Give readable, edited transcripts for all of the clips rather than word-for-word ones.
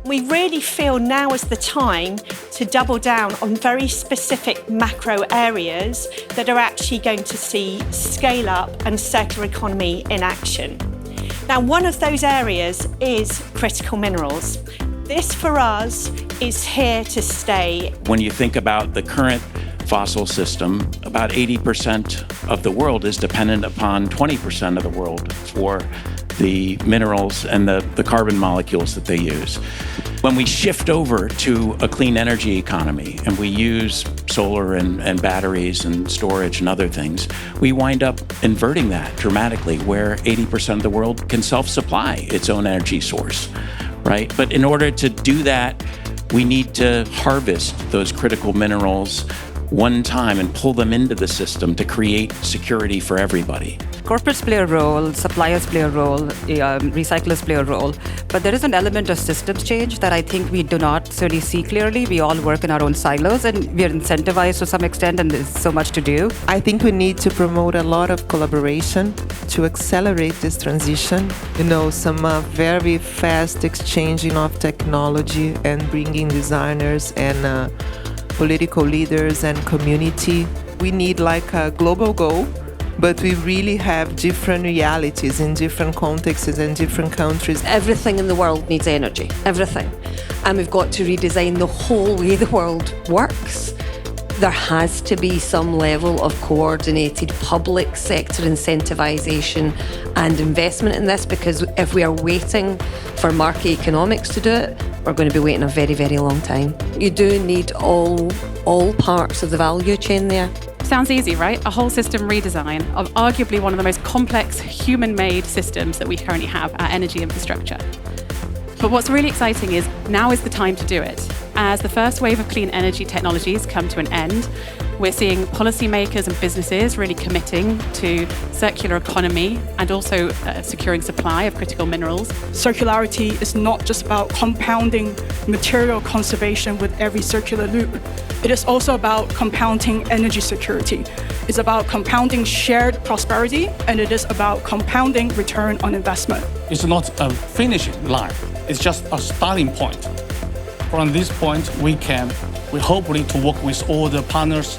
We really feel now is the time to double down on very specific macro areas that are actually going to see scale up and circular economy in action. Now, one of those areas is critical minerals. This for us is here to stay. When you think about the current fossil system, about 80% of the world is dependent upon 20% of the world for the minerals and the carbon molecules that they use. When we shift over to a clean energy economy and we use solar and batteries and storage and other things, we wind up inverting that dramatically, where 80% of the world can self-supply its own energy source, right? But in order to do that, we need to harvest those critical minerals one time and pull them into the system to create security for everybody. Corporates play a role, suppliers play a role, recyclers play a role, but there is an element of systems change that I think we do not really see clearly. We all work in our own silos and we are incentivized to some extent, and there's so much to do. I think we need to promote a lot of collaboration to accelerate this transition. Some very fast exchanging of technology and bringing designers and political leaders and community. We need like a global goal, but we really have different realities in different contexts and different countries. Everything in the world needs energy, everything. And we've got to redesign the whole way the world works. There has to be some level of coordinated public sector incentivisation and investment in this, because if we are waiting for market economics to do it, we're going to be waiting a very, very long time. You do need all parts of the value chain there. Sounds easy, right? A whole system redesign of arguably one of the most complex human-made systems that we currently have, our energy infrastructure. But what's really exciting is now is the time to do it. As the first wave of clean energy technologies come to an end, we're seeing policymakers and businesses really committing to circular economy and also securing supply of critical minerals. Circularity is not just about compounding material conservation with every circular loop. It is also about compounding energy security. It's about compounding shared prosperity, and it is about compounding return on investment. It's not a finishing line. It's just a starting point. From this point, we hopefully to work with all the partners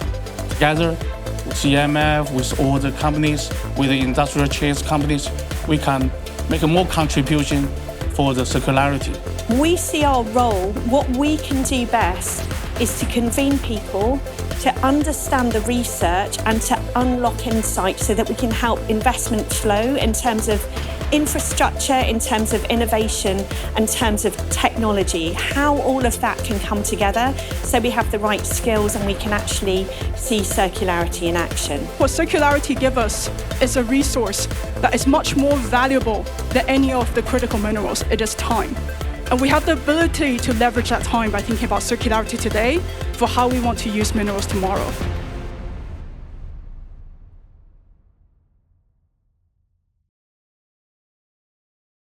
together, with CMF, with all the companies, with the industrial chains companies, we can make a more contribution for the circularity. We see our role, what we can do best is to convene people, to understand the research and to unlock insight so that we can help investment flow in terms of infrastructure, in terms of innovation, in terms of technology, how all of that can come together so we have the right skills and we can actually see circularity in action. What circularity gives us is a resource that is much more valuable than any of the critical minerals. It is time. And we have the ability to leverage that time by thinking about circularity today for how we want to use minerals tomorrow.